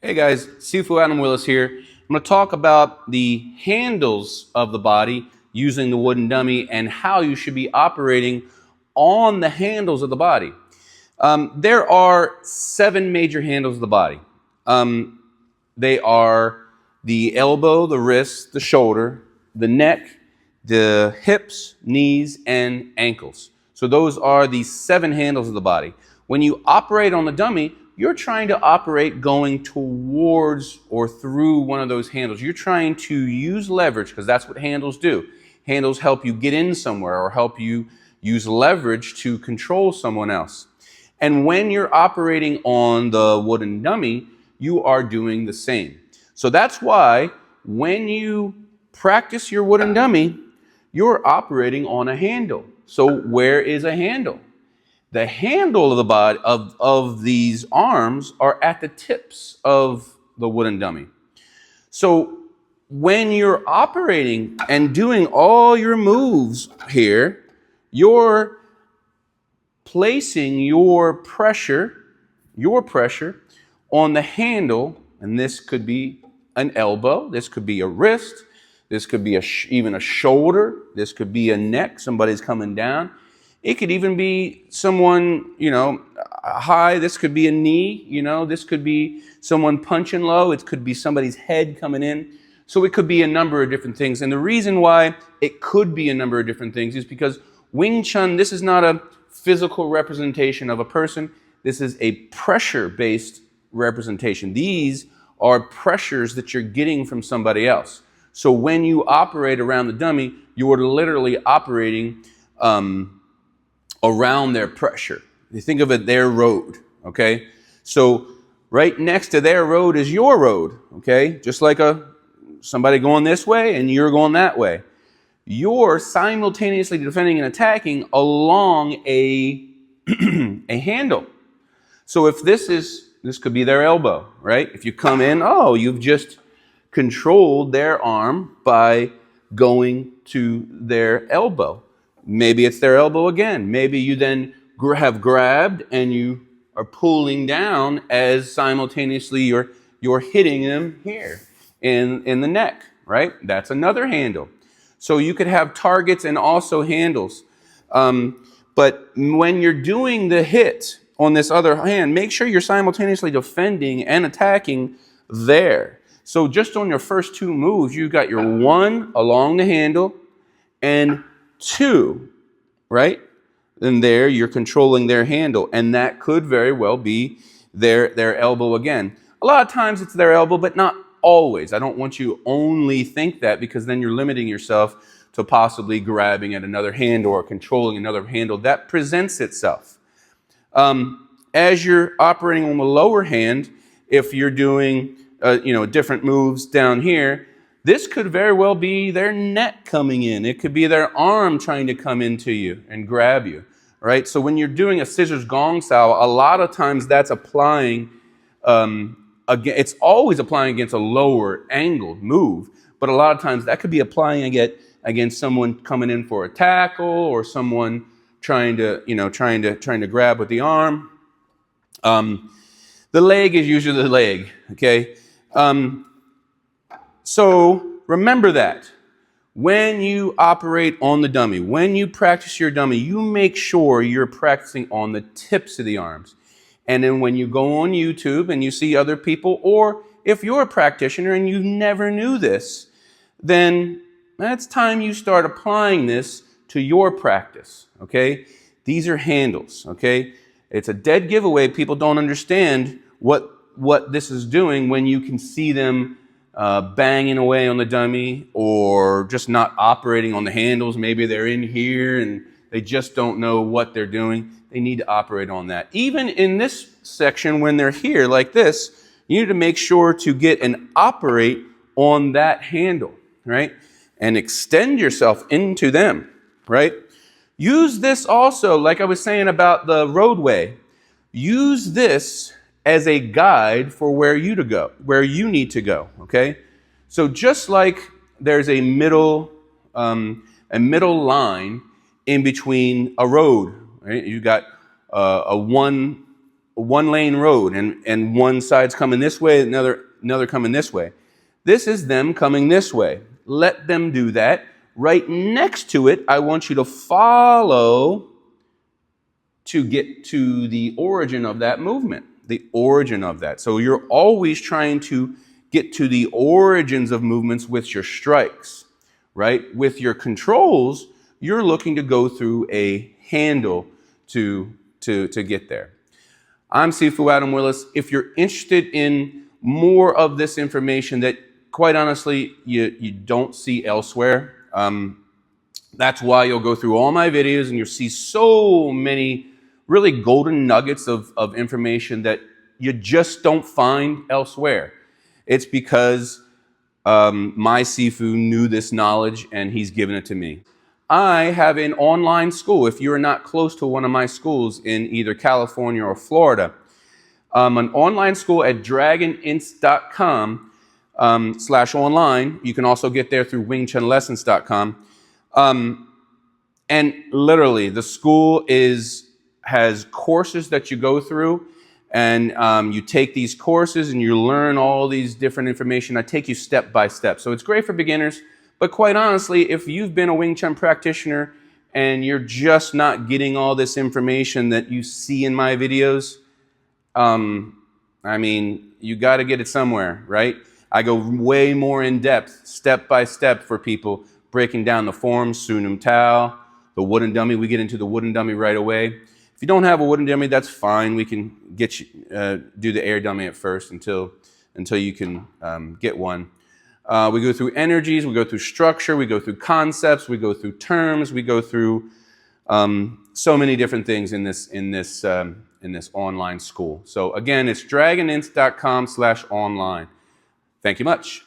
Hey guys, Sifu Adam Willis here. I'm going to talk about the handles of the body using the wooden dummy and how you should be operating on the handles of the body. There are 7 major handles of the body. They are the elbow, the wrist, the shoulder, the neck, the hips, knees, and ankles. So those are the 7 handles of the body. When you operate on the dummy, you're trying to operate going towards or through one of those handles. You're trying to use leverage because that's what handles do. Handles help you get in somewhere or help you use leverage to control someone else. And when you're operating on the wooden dummy, you are doing the same. So that's why when you practice your wooden dummy, you're operating on a handle. So where is a handle? The handle of the body of these arms are at the tips of the wooden dummy. So when you're operating and doing all your moves here, you're placing your pressure on the handle, and this could be an elbow, this could be a wrist, this could be even a shoulder, this could be a neck, somebody's coming down. It could even be someone, high. This could be a knee, this could be someone punching low. It could be somebody's head coming in. So it could be a number of different things. And the reason why it could be a number of different things is because Wing Chun, this is not a physical representation of a person. This is a pressure-based representation. These are pressures that you're getting from somebody else. So when you operate around the dummy, you are literally operating around their pressure. You think of it, their road, okay? So right next to their road is your road, okay? Just like somebody going this way and you're going that way. You're simultaneously defending and attacking along a handle. So if this could be their elbow, right? If you come in, you've just controlled their arm by going to their elbow. Maybe it's their elbow again. Maybe you then have grabbed and you are pulling down as simultaneously you're hitting them here in the neck, right? That's another handle. So you could have targets and also handles. But when you're doing the hit on this other hand, make sure you're simultaneously defending and attacking there. So just on your first 2 moves, you've got your 1 along the handle and 2, right? And there you're controlling their handle. And that could very well be their elbow again. A lot of times it's their elbow, but not always. I don't want you to only think that because then you're limiting yourself to possibly grabbing at another handle or controlling another handle. That presents itself. As you're operating on the lower hand, if you're doing different moves down here, this could very well be their neck coming in. It could be their arm trying to come into you and grab you, right? So when you're doing a scissors gong style, a lot of times that's applying, it's always applying against a lower angled move, but a lot of times that could be applying against someone coming in for a tackle or someone trying to grab with the arm. The leg is usually the leg, okay? So remember that when you operate on the dummy, when you practice your dummy, you make sure you're practicing on the tips of the arms. And then when you go on YouTube and you see other people, or if you're a practitioner and you never knew this, then it's time you start applying this to your practice, okay? These are handles, okay? It's a dead giveaway. People don't understand what this is doing when you can see them banging away on the dummy or just not operating on the handles. Maybe they're in here and they just don't know what they're doing. They need to operate on that. Even in this section, when they're here like this, you need to make sure to get and operate on that handle, right? And extend yourself into them, right? Use this also, like I was saying about the roadway, use this as a guide for where you need to go, okay? So just like there's a middle line in between a road, right? You got a one one lane road, and one side's coming this way, another coming this way. This is them coming this way. Let them do that. Right next to it, I want you to follow to get to the origin of that movement, the origin of that. So you're always trying to get to the origins of movements with your strikes, right? With your controls, you're looking to go through a handle to get there. I'm Sifu Adam Willis. If you're interested in more of this information that, quite honestly, you don't see elsewhere, that's why you'll go through all my videos and you'll see so many really golden nuggets of information that you just don't find elsewhere. It's because my Sifu knew this knowledge and he's given it to me. I have an online school. If you're not close to one of my schools in either California or Florida, an online school at dragoninst.com /online. You can also get there through wingchunlessons.com. And literally, the school has courses that you go through, and you take these courses and you learn all these different information. I take you step by step. So it's great for beginners, but quite honestly, if you've been a Wing Chun practitioner and you're just not getting all this information that you see in my videos, I mean, you got to get it somewhere, right? I go way more in depth, step by step for people, breaking down the forms, Sunum Tao, the wooden dummy. We get into the wooden dummy right away. If you don't have a wooden dummy, that's fine. We can get you, do the air dummy at first until you can get one. We go through energies, we go through structure, we go through concepts, we go through terms, we go through so many different things in this online school. So again, it's dragoninst.com /online. Thank you much.